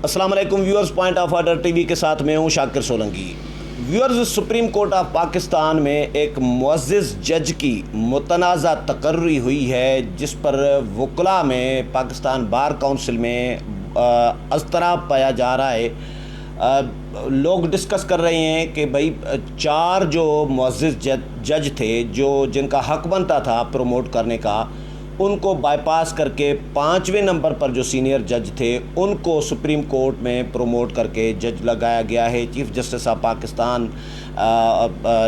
السلام علیکم viewers, point of order T V کے ساتھ میں ہوں Shakir Solangi. Viewers, supreme court of Pakistan میں ایک معزز جج کی متنازع تقرری ہوئی ہے جس پر وکلاء میں پاکستان بار کونسل میں اضطراب پایا جا رہا ہے۔ لوگ ڈسکس کر رہے ہیں کہ بھائی 4 جو معزز جج تھے جن کا حق بنتا تھا پروموٹ کرنے کا، ان کو بائی پاس کر کے 5ویں نمبر پر جو سینئر جج تھے ان کو سپریم کورٹ میں پروموٹ کر کے جج لگایا گیا ہے۔ چیف جسٹس آف پاکستان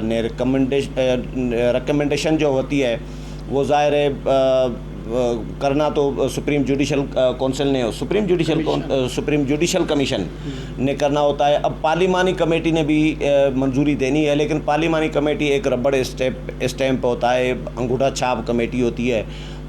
نے ریکمنڈیشن جو ہوتی ہے وہ ظاہر ہے کرنا تو سپریم جوڈیشل کمیشن نے کرنا ہوتا ہے۔ اب پارلیمانی کمیٹی نے بھی منظوری دینی ہے، لیکن پارلیمانی کمیٹی ایک ربڑ اسٹیمپ ہوتا ہے، انگوٹھا چھاپ کمیٹی ہوتی ہے،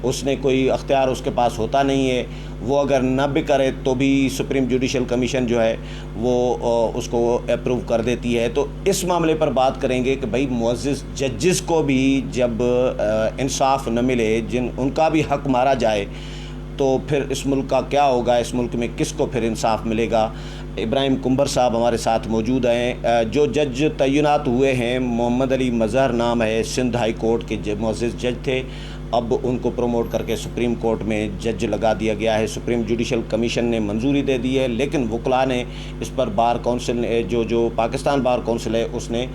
اس نے کوئی اختیار اس کے پاس ہوتا نہیں ہے۔ وہ اگر نہ بھی کرے تو بھی سپریم جوڈیشل کمیشن جو ہے وہ اس کو اپروو کر دیتی ہے۔ تو اس معاملے پر بات کریں گے کہ بھائی معزز ججز کو بھی جب انصاف نہ ملے، ان کا بھی حق مارا جائے، تو پھر اس ملک کا کیا ہوگا؟ اس ملک میں کس کو پھر انصاف ملے گا؟ ابراہیم کمبر صاحب ہمارے ساتھ موجود ہیں۔ جو جج تعینات ہوئے ہیں، محمد علی مظہر نام ہے، سندھ ہائی کورٹ کے معزز جج تھے، اب ان کو پروموٹ کر کے سپریم کورٹ میں جج لگا دیا گیا ہے۔ سپریم جوڈیشل کمیشن نے منظوری دے دی ہے، لیکن وکلاء نے اس پر بار کونسل جو پاکستان بار کونسل ہے اس نے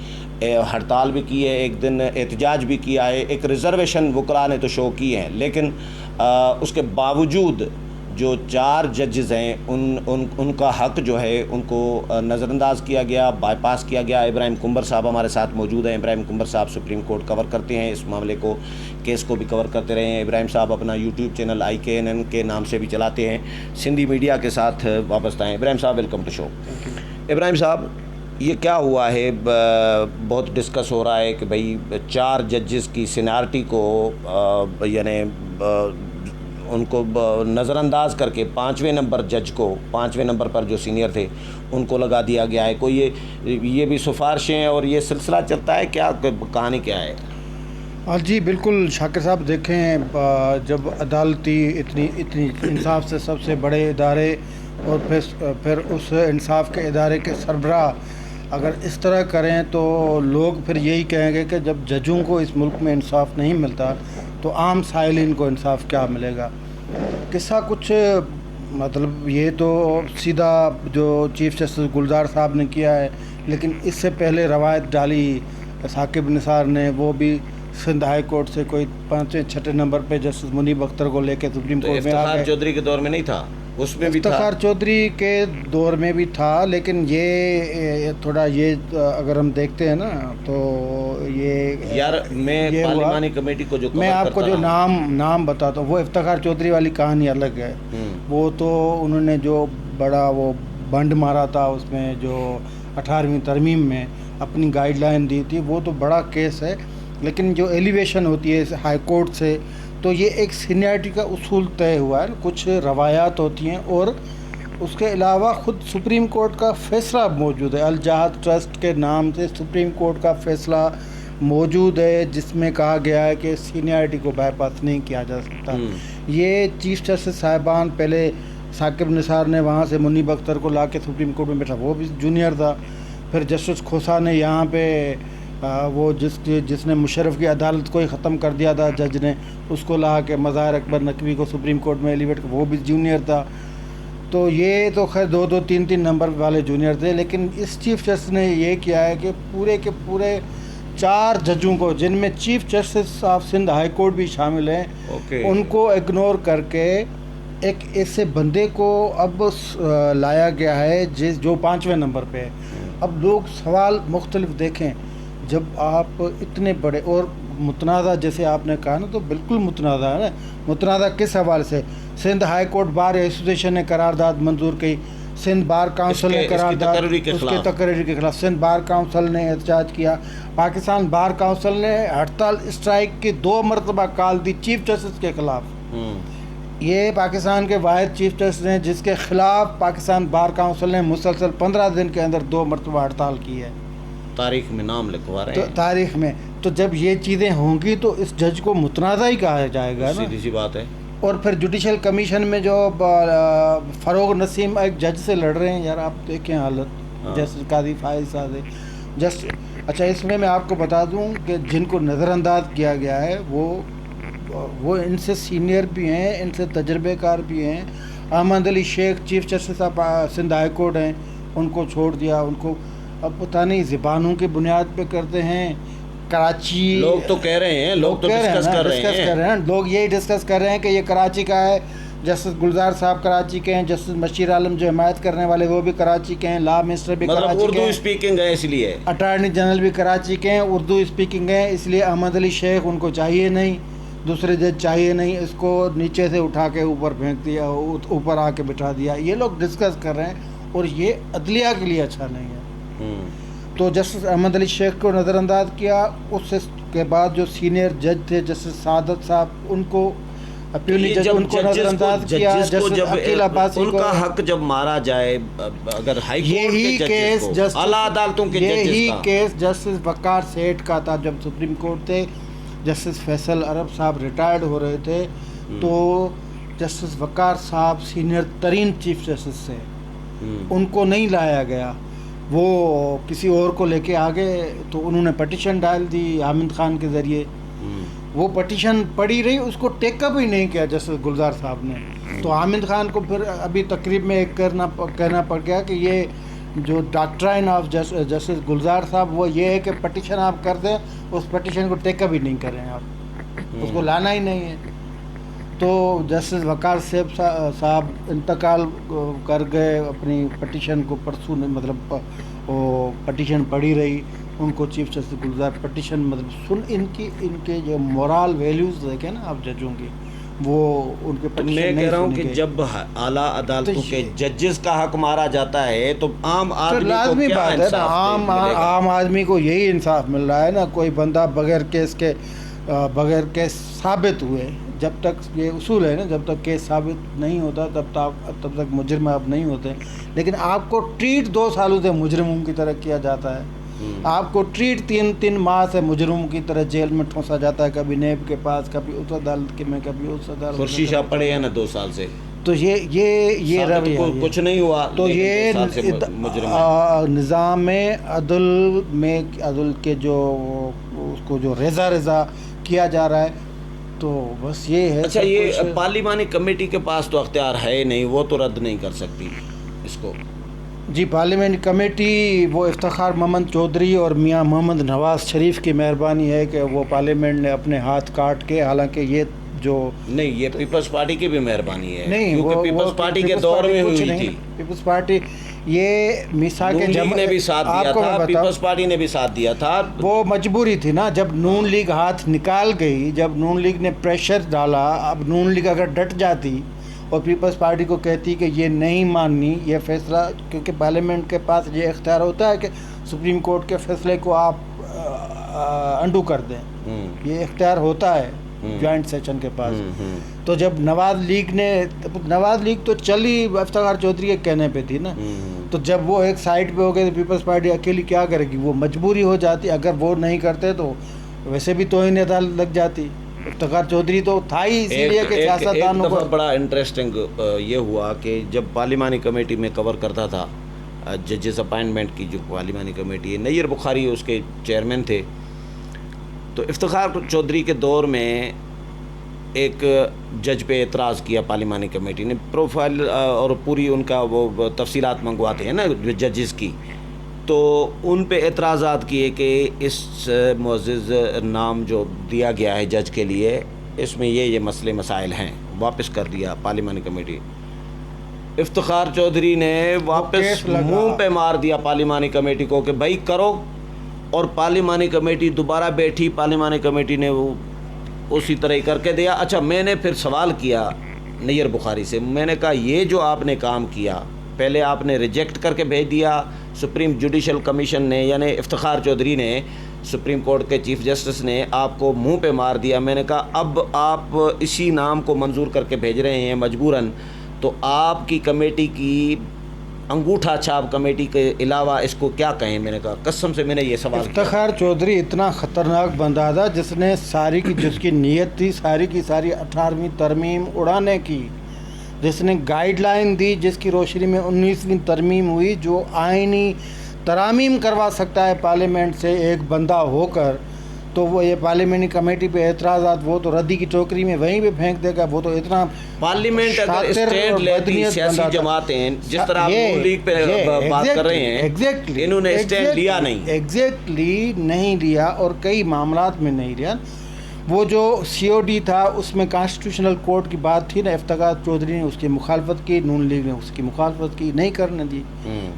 ہڑتال بھی کی ہے، ایک دن احتجاج بھی کیا ہے، ایک ریزرویشن وکلاء نے تو شو کی ہے، لیکن اس کے باوجود جو 4 ججز ہیں ان کا حق جو ہے ان کو نظر انداز کیا گیا، بائی پاس کیا گیا۔ ابراہیم کمبر صاحب ہمارے ساتھ موجود ہیں۔ ابراہیم کمبر صاحب سپریم کورٹ کور کرتے ہیں، اس معاملے کو، کیس کو بھی کور کرتے رہے ہیں۔ ابراہیم صاحب اپنا یوٹیوب چینل IKNN کے نام سے بھی چلاتے ہیں، سندھی میڈیا کے ساتھ وابستہ ہیں۔ ابراہیم صاحب ویلکم ٹو شو۔ ابراہیم صاحب، یہ کیا ہوا ہے؟ بہت ڈسکس ہو رہا ہے کہ بھائی 4 ججز کی سینیارٹی کو یعنی ان کو نظر انداز کر کے 5ویں نمبر جج کو، 5ویں نمبر پر جو سینئر تھے ان کو لگا دیا گیا ہے۔ کوئی یہ بھی سفارشیں اور یہ سلسلہ چلتا ہے، کیا کہانی کیا ہے؟ جی بالکل شاکر صاحب، دیکھیں جب عدالتی اتنی انصاف سے سب سے بڑے ادارے اور پھر اس انصاف کے ادارے کے سربراہ اگر اس طرح کریں تو لوگ پھر یہی کہیں گے کہ جب ججوں کو اس ملک میں انصاف نہیں ملتا تو عام سائلین کو انصاف کیا ملے گا؟ قصہ کچھ مطلب یہ تو سیدھا جو چیف جسٹس گلزار صاحب نے کیا ہے، لیکن اس سے پہلے روایت ڈالی ثاقب نثار نے، وہ بھی سندھ ہائی کورٹ سے کوئی 5ویں 6 نمبر پہ جسٹس منیب اختر کو لے کے سپریم کورٹ میں آ گئے۔ افتخار چودھری کے دور میں نہیں تھا؟ اس میں بھی تھا، افتخار چودھری کے دور میں بھی تھا، لیکن یہ تھوڑا یہ اگر ہم دیکھتے ہیں نا تو یہ یار میں پارلیمانی کمیٹی کو جو میں آپ کو جو نام بتاتا ہوں، وہ افتخار چودھری والی کہانی الگ ہے۔ وہ تو انہوں نے جو بڑا وہ بنڈ مارا تھا اس میں، جو 18ویں ترمیم میں اپنی گائیڈ لائن دی تھی، وہ تو بڑا کیس ہے۔ لیکن جو ایلیویشن ہوتی ہے ہائی کورٹ سے، تو یہ ایک سینیارٹی کا اصول طے ہوا ہے، کچھ روایات ہوتی ہیں، اور اس کے علاوہ خود سپریم کورٹ کا فیصلہ موجود ہے۔ الجہاد ٹرسٹ کے نام سے سپریم کورٹ کا فیصلہ موجود ہے جس میں کہا گیا ہے کہ سینیارٹی کو بائی پاس نہیں کیا جا سکتا۔ یہ چیف جسٹس صاحبان، پہلے ثاقب نثار نے وہاں سے منیب اختر کو لا کے سپریم کورٹ میں بیٹھا، وہ بھی جونیئر تھا۔ پھر جسٹس کھوسا نے یہاں پہ وہ جس نے مشرف کی عدالت کو ہی ختم کر دیا تھا، جج نے، اس کو لا کے مظاہر اکبر نقوی کو سپریم کورٹ میں ایلیویٹ، وہ بھی جونیئر تھا۔ تو یہ تو خیر 2 3 نمبر والے جونیئر تھے، لیکن اس چیف جسٹس نے یہ کیا ہے کہ پورے کے پورے 4 ججوں کو، جن میں chief justice of Sindh high court بھی شامل ہیں، ان کو اگنور کر کے ایک ایسے بندے کو اب لایا گیا ہے جو 5ویں نمبر پہ ہے۔ اب لوگ سوال مختلف دیکھیں، جب آپ اتنے بڑے اور متنازع، جیسے آپ نے کہا نا، تو بالکل متنازع ہے نا۔ متنازع کس حوالے سے؟ Sindh high court bar association نے قرارداد منظور کی، سندھ بار کونسل نے قرارداد اس کے تقرری کے خلاف، سندھ بار کونسل نے احتجاج کیا، پاکستان بار کونسل نے ہڑتال اسٹرائک کی 2 مرتبہ کال دی چیف جسٹس کے خلاف۔ یہ پاکستان کے واحد چیف جسٹس ہیں جس کے خلاف پاکستان بار کونسل نے مسلسل 15 دن کے اندر 2 مرتبہ ہڑتال کی ہے، تاریخ میں نام لکھوا رہے ہیں، تاریخ میں۔ تو جب یہ چیزیں ہوں گی تو اس جج کو متنازع ہی کہا جائے گا نا، سیدھی سی بات ہے۔ اور پھر جوڈیشل کمیشن میں جو فروغ نسیم ایک جج سے لڑ رہے ہیں، یار آپ دیکھیں حالت، جسٹس قاضی فائز صاحب اچھا اس میں آپ کو بتا دوں کہ جن کو نظر انداز کیا گیا ہے وہ ان سے سینئر بھی ہیں، ان سے تجربے کار بھی ہیں. احمد علی شیخ chief justice of Sindh high court ہیں، ان کو چھوڑ دیا. ان کو اب پتہ نہیں زبانوں کی بنیاد پہ کرتے ہیں. کراچی لوگ تو کہہ رہے ہیں، لوگ تو ڈسکس کر رہے ہیں، لوگ یہی ڈسکس کر رہے ہیں کہ یہ کراچی کا ہے. جسٹس گلزار صاحب کراچی کے ہیں، جسٹس مشیر عالم جو حمایت کرنے والے وہ بھی کراچی کے ہیں، لا منسٹر بھی کراچی کے ہیں، اردو اسپیکنگ ہے اس لیے، اٹارنی جنرل بھی کراچی کے ہیں، اردو اسپیکنگ ہیں. اس لیے احمد علی شیخ ان کو چاہیے نہیں، دوسرے جج چاہیے نہیں، اس کو نیچے سے اٹھا کے اوپر پھینک دیا، اوپر آ کے بٹھا دیا. یہ لوگ ڈسکس کر رہے ہیں اور یہ عدلیہ کے لیے اچھا نہیں ہے. تو جسٹس احمد علی شیخ کو نظر انداز کیا. اس کے بعد جو سینئر جج تھے جسٹس سعادت صاحب، ان کو اپیلی جج ان کو نظر انداز کیا. جسٹس عقیل عباسی ان کا حق جب مارا جائے، اگر ہائی کورٹ کے ججز کو، اعلیٰ عدالتوں کے ججز کا، یہی کیس جسٹس وقار سیٹھ کا تھا. جب سپریم کورٹ تھے، جسٹس فیصل عرب صاحب ریٹائرڈ ہو رہے تھے، تو جسٹس وقار صاحب سینئر ترین چیف جسٹس تھے، ان کو نہیں لایا گیا، وہ کسی اور کو لے کے آگے. تو انہوں نے پٹیشن ڈال دی حامد خان کے ذریعے. وہ پٹیشن پڑی رہی، اس کو ٹیک اپ ہی نہیں کیا جسٹس گلزار صاحب نے. تو حامد خان کو پھر ابھی تقریب میں ایک کہنا پڑ گیا کہ یہ جو ڈاکٹرائن آف جسٹس گلزار صاحب وہ یہ ہے کہ پٹیشن آپ کر دیں، اس پٹیشن کو ٹیک اپ ہی نہیں کریں، آپ اس کو لانا ہی نہیں ہے. تو جسٹس وقار صاحب انتقال کر گئے. اپنی پٹیشن کو پرسوں مطلب وہ پٹیشن پڑھی رہی، ان کو چیف جسٹس گلزار پٹیشن مطلب ان کے جو مورال ویلیوز دیکھیں نا آپ ججوں کی، وہ ان کے پٹیشن نہیں. میں کہہ رہا ہوں کہ جب اعلیٰ عدالتوں کے ججز کا حق مارا جاتا ہے تو عام آدمی لازمی بات ہے نا، عام آدمی کو یہی انصاف مل رہا ہے نا. کوئی بندہ بغیر کیس ثابت ہوئے، جب تک یہ اصول ہے نا، جب تک کیس ثابت نہیں ہوتا تب تک مجرم آپ نہیں ہوتے. لیکن آپ کو ٹریٹ 2 سالوں سے مجرموں کی طرح کیا جاتا ہے. آپ کو ٹریٹ 3 ماہ سے مجرموں کی طرح جیل میں ٹھونسا جاتا ہے، کبھی نیب کے پاس، کبھی اس عدالت میں، کبھی اس عدالت میں. شیشہ پڑے ہیں نا 2 سال سے، تو یہ رویہ کچھ نہیں ہوا. تو یہ نظام عدل کے جو اس کو جو رضا کیا جا رہا ہے، تو بس یہ ہے. اچھا، یہ پارلیمانی کمیٹی کے پاس تو اختیار ہے نہیں، وہ تو رد نہیں کر سکتی اس کو. جی، پارلیمنٹ کمیٹی وہ افتخار محمد چودھری اور میاں محمد نواز شریف کی مہربانی ہے کہ وہ پارلیمنٹ نے اپنے ہاتھ کاٹ کے، حالانکہ یہ جو نہیں، یہ پیپلز پارٹی کی بھی مہربانی ہے، نہیں، کیونکہ پیپلز پارٹی کے دور میں ہوئی تھی. پیپلز پارٹی یہ میثاق جمہوریہ نے بھی ساتھ دیا تھا، پیپلز پارٹی نے بھی ساتھ دیا تھا. وہ مجبوری تھی نا، جب نون لیگ ہاتھ نکال گئی، جب نون لیگ نے پریشر ڈالا. اب نون لیگ اگر ڈٹ جاتی اور پیپلز پارٹی کو کہتی کہ یہ نہیں ماننی یہ فیصلہ، کیونکہ پارلیمنٹ کے پاس یہ اختیار ہوتا ہے کہ سپریم کورٹ کے فیصلے کو آپ انڈو کر دیں، یہ اختیار ہوتا ہے جوائنٹ سیشن کے پاس. تو جب نواز لیگ تو چلی افتخار چودھری کے کہنے پہ تھی نا، تو جب وہ ایک سائڈ پہ ہو گئے تو پیپلز پارٹی اکیلی کیا کرے گی، وہ مجبوری ہو جاتی. اگر وہ نہیں کرتے تو ویسے بھی توہین عدالت لگ جاتی. افتخار چودھری تو تھا ہی اسی لیے کہ سیاستدانوں کو. بڑا انٹرسٹنگ یہ ہوا کہ جب پارلیمانی کمیٹی میں کور کرتا تھا ججز اپائنٹمنٹ کی، جو پارلیمانی کمیٹی ہے، نیر بخاری اس کے چیئرمین تھے. تو افتخار چودھری کے دور میں ایک جج پہ اعتراض کیا پارلیمانی کمیٹی نے، پروفائل اور پوری ان کا وہ تفصیلات منگواتے ہیں نا ججز کی. تو ان پہ اعتراضات کیے کہ اس معزز نام جو دیا گیا ہے جج کے لیے، اس میں یہ مسئلے مسائل ہیں. واپس کر دیا پارلیمانی کمیٹی. افتخار چودھری نے واپس منہ پہ مار دیا پارلیمانی کمیٹی کو کہ بھائی کرو، اور پارلیمانی کمیٹی دوبارہ بیٹھی. پارلیمانی کمیٹی نے وہ اسی طرح ہی کر کے دیا. اچھا، میں نے پھر سوال کیا نیر بخاری سے، میں نے کہا یہ جو آپ نے کام کیا، پہلے آپ نے ریجیکٹ کر کے بھیج دیا سپریم جوڈیشل کمیشن نے، یعنی افتخار چودھری نے، سپریم کورٹ کے چیف جسٹس نے آپ کو منہ پہ مار دیا. میں نے کہا اب آپ اسی نام کو منظور کر کے بھیج رہے ہیں مجبوراً، تو آپ کی کمیٹی کی انگوٹھا چھاپ کمیٹی کے علاوہ اس کو کیا کہیں؟ میں نے کہا قسم سے میں نے یہ سوال کیا۔ افتخار چودھری اتنا خطرناک بندہ تھا جس نے ساری کی جس کی نیت تھی ساری کی ساری 18ویں ترمیم اڑانے کی، جس نے گائیڈ لائن دی جس کی روشنی میں 19ویں ترمیم ہوئی، جو آئینی ترامیم کروا سکتا ہے پارلیمنٹ سے ایک بندہ ہو کر، تو وہ یہ پارلیمنٹری کمیٹی پہ اعتراضات وہ تو ردی کی ٹوکری میں وہیں پہ پھینک دے گا۔ وہ تو اتنا پارلیمنٹ اگر اسٹینڈ لیتی سیاسی جماعتیں جس طرح آپ نون لیگ پہ بات کر رہے ہیں، انہوں نے اسٹینڈ لیا نہیں، ایگزیکٹلی نہیں لیا، اور کئی معاملات میں نہیں لیا۔ وہ جو سی او ڈی تھا اس میں کانسٹیٹیوشنل کورٹ کی بات تھی نا، افتخار چودھری نے اس کی مخالفت کی، نون لیگ نے اس کی مخالفت کی، نہیں کرنے دی۔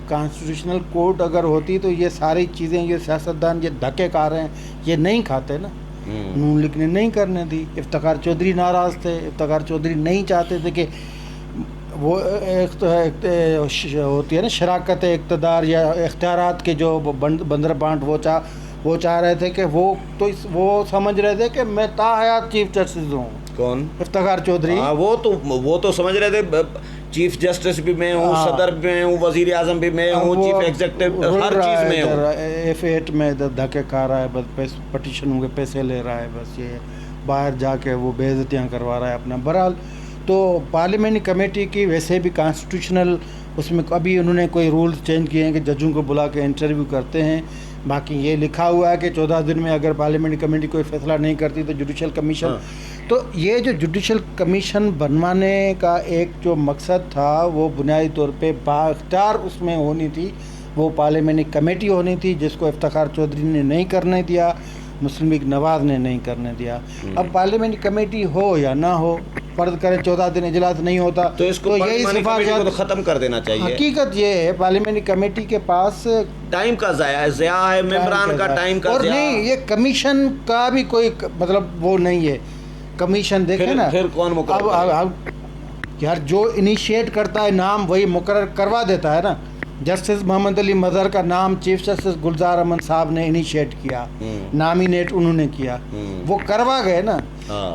کانسٹیٹیوشنل کورٹ اگر ہوتی تو یہ ساری چیزیں یہ سیاستدان یہ دھکے کھا رہے ہیں یہ نہیں کھاتے نا۔ نون لیگ نے نہیں کرنے دی، افتخار چودھری ناراض تھے، افتخار چودھری نہیں چاہتے تھے کہ وہ ہوتی ہے نا شراکت اقتدار یا اختیارات کے جو بندر بانٹ وہ چاہ رہے تھے کہ وہ سمجھ رہے تھے کہ میں تا حیات چیف جسٹس ہوں۔ کون؟ افتخار چودھری۔ وہ تو سمجھ رہے تھے چیف جسٹس بھی میں ہوں، صدر بھی میں ہوں، وزیر اعظم بھی میں ہوں، چیف ایگزیکٹو ہر چیز میں ہوں۔ F8 میں دھکے کھا رہا ہے، بس پٹیشنوں کے پیسے لے رہا ہے، بس یہ باہر جا کے وہ بے عزتیاں کروا رہا ہے اپنا۔ بہرحال تو پارلیمنٹری کمیٹی کی ویسے بھی کانسٹیٹیوشنل اس میں ابھی انہوں نے کوئی رولز چینج کیے ہیں کہ ججوں کو بلا کے انٹرویو کرتے ہیں، باقی یہ لکھا ہوا ہے کہ 14 دن میں اگر پارلیمنٹری کمیٹی کوئی فیصلہ نہیں کرتی تو جوڈیشل کمیشن۔ تو یہ جو جوڈیشل کمیشن بنوانے کا ایک جو مقصد تھا وہ بنیادی طور پہ بااختیار اس میں ہونی تھی، وہ پارلیمنٹری کمیٹی ہونی تھی، جس کو افتخار چودھری نے نہیں کرنے دیا، مسلم لیگ نواز نے نہیں کرنے دیا۔ اب پارلیمنٹری کمیٹی ہو یا نہ ہو، فرض کریں 14 دن اجلاس نہیں ہوتا تو اس کو یہی کو ختم کر دینا چاہیے۔ حقیقت یہ ہے پارلیمنٹری کمیٹی کے پاس ٹائم کا ضیاع ہے، ممبران کا ٹائم کا اور نہیں، یہ کمیشن کا بھی کوئی مطلب وہ نہیں ہے۔ کمیشن دیکھیں نا، پھر کون مقرر اب یار جو انیشیٹ کرتا ہے نام وہی مقرر کروا دیتا ہے نا۔ جسٹس محمد علی مظہر کا نام چیف جسٹس گلزار احمد صاحب نے انیشیٹ کیا، نامینیٹ انہوں نے کیا، وہ کروا گئے نا۔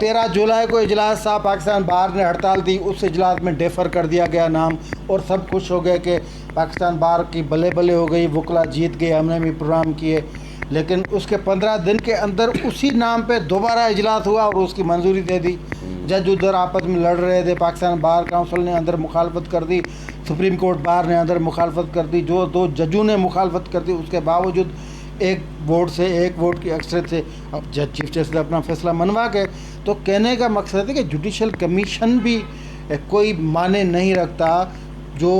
13 جولائی کو اجلاس تھا، پاکستان بار نے ہڑتال دی، اس اجلاس میں ڈیفر کر دیا گیا نام، اور سب خوش ہو گئے کہ پاکستان بار کی بلے بلے ہو گئی، وکلا جیت گئے، ہم نے بھی پروگرام کیے۔ لیکن اس کے 15 دن کے اندر اسی نام پہ دوبارہ اجلاس ہوا اور اس کی منظوری دے دی۔ جج ادھر آپس میں لڑ رہے تھے، پاکستان بار کونسل نے اندر مخالفت کر دی، سپریم کورٹ بار نے اندر مخالفت کر دی، جو 2 ججوں نے مخالفت کر دی، اس کے باوجود ایک ووٹ کی اکثریت سے جج چیف جسٹس نے اپنا فیصلہ منوا گئے۔ تو کہنے کا مقصد ہے کہ جوڈیشل کمیشن بھی کوئی معنی نہیں رکھتا، جو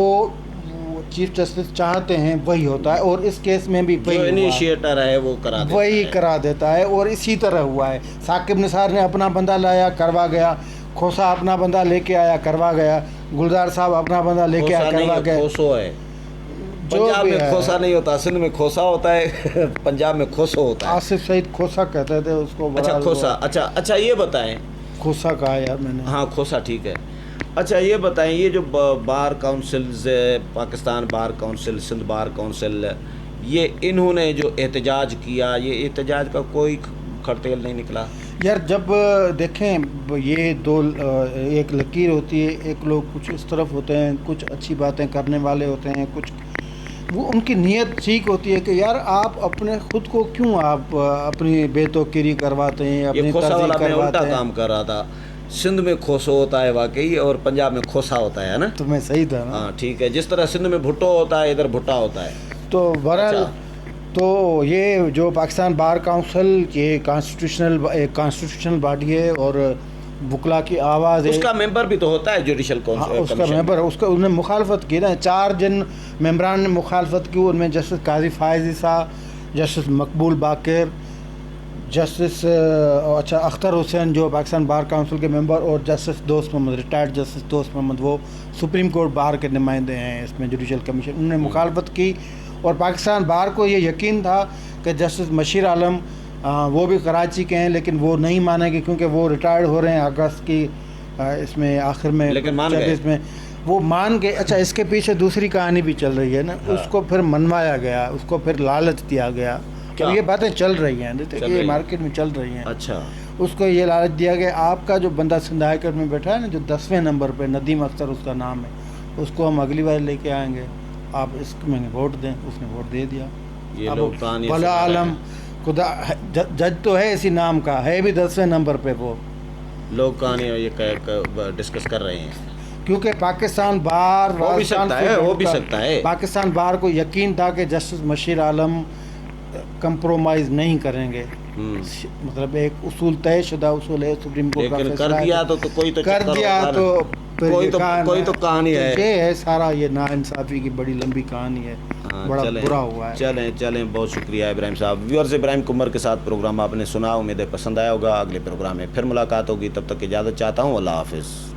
چیف جسٹس چاہتے ہیں وہی ہوتا ہے، اور اس کیس میں بھی وہی انیشیٹر ہے وہ کرا دیتا ہے، اور اسی طرح ہوا ہے۔ ثاقب نثار نے اپنا بندہ لایا، کروا گیا، کھوسا اپنا بندہ لے کے آیا، کروا گیا، گلزار صاحب اپنا بندہ لے کے آیا، کروا گیا۔ پنجاب میں کھوسا نہیں ہوتا، سندھ میں کھوسا ہوتا ہے، پنجاب میں کھوسو ہوتا ہے۔ آصف سعید کھوسا کہتے تھے اس کو۔ اچھا کھوسا، اچھا یہ بتائیں، کھوسا کہا یار میں نے۔ ہاں کھوسا ٹھیک ہے۔ اچھا یہ بتائیں، یہ جو bar councils, Pakistan bar council, Sindh bar council, یہ انہوں نے جو احتجاج کیا، یہ احتجاج کا کوئی کھڑتیل نہیں نکلا؟ یار جب دیکھیں یہ ایک لکیر ہوتی ہے، ایک لوگ کچھ اس طرف ہوتے ہیں، کچھ اچھی باتیں کرنے والے ہوتے ہیں، کچھ وہ ان کی نیت ٹھیک ہوتی ہے کہ یار آپ اپنے خود کو کیوں آپ اپنی بے توقیری کرواتے ہیں، اپنی تذییع کرواتے ہیں۔ میں الٹا کام کر رہا تھا، سندھ میں کھوسو ہوتا ہے واقعی، اور پنجاب میں کھوسا ہوتا ہے نا۔ تو میں صحیح تھا نا؟ ہاں ٹھیک ہے، جس طرح سندھ میں بھٹو ہوتا ہے ادھر بھٹا ہوتا ہے۔ تو بہرحال تو یہ جو پاکستان بار کونسل یہ کانسٹیٹیوشنل باڈی ہے، اور وکلا کی آواز ہے، اس کا ممبر بھی تو ہوتا ہے جوڈیشل کونسل، اس کا ممبر، اس کا انہوں نے مخالفت کی نا۔ 4 جن ممبران نے مخالفت کی، ان میں جسٹس قاضی فائز عیسیٰ، جسٹس مقبول باقر، جسٹس اختر حسین جو پاکستان بار کونسل کے ممبر، اور جسٹس دوست محمد، ریٹائرڈ جسٹس دوست محمد، وہ سپریم کورٹ بار کے نمائندے ہیں اس میں جوڈیشل کمیشن۔ انہوں نے مخالفت کی، اور پاکستان بار کو یہ یقین تھا کہ جسٹس مشیر عالم وہ بھی کراچی کے ہیں، لیکن وہ نہیں مانیں گے کیونکہ وہ ریٹائرڈ ہو رہے ہیں اگست کی اس میں آخر میں، لیکن مان گئے، اس میں وہ مان گئے۔ اچھا اس کے پیچھے دوسری کہانی بھی چل رہی ہے نا، اس کو پھر منوایا گیا، اس کو پھر لالچ دیا گیا، یہ باتیں چل رہی ہیں، یہ مارکیٹ میں چل رہی ہیں۔ اچھا اس کو یہ لالچ دیا گیا، آپ کا جو بندہ سندھ ہائی کورٹ میں بیٹھا ہے نا، جو 10ویں نمبر پہ ندیم اختر اس کا نام ہے، اس کو ہم اگلی بار لے کے آئیں گے، آپ اس میں ووٹ دیں. اس نے ووٹ دے دیا. یہ اب لوگ کہانی بلا عالم خدا جج تو ہے اسی نام کا, ہے بھی 10ویں نمبر پہ وہ. لوگ کہانی یہ ڈسکس کر رہے ہیں کیونکہ پاکستان بار ہو بھی سکتا ہے, ہو بھی سکتا ہے. پاکستان بار کو یقین تھا کہ جسٹس مشیر عالم کمپرومائز نہیں کریں گے. مطلب ایک اصول طے شدہ اصول ہے سپریم کورٹ کا لیکن فیصلہ کر دیا ہے, تو کوئی تو کر دیا تو کوئی تو کہانی ہے. یہ ہے سارا, یہ ناانصافی کی بڑی لمبی کہانی ہے, بڑا برا ہوا ہے. چلیں بہت شکریہ ابراہیم صاحب. ویورز, ابراہیم کمر کے ساتھ پروگرام آپ نے سنا, امید ہے پسند آیا ہوگا. اگلے پروگرام میں پھر ملاقات ہوگی, تب تک اجازت چاہتا ہوں. اللہ حافظ.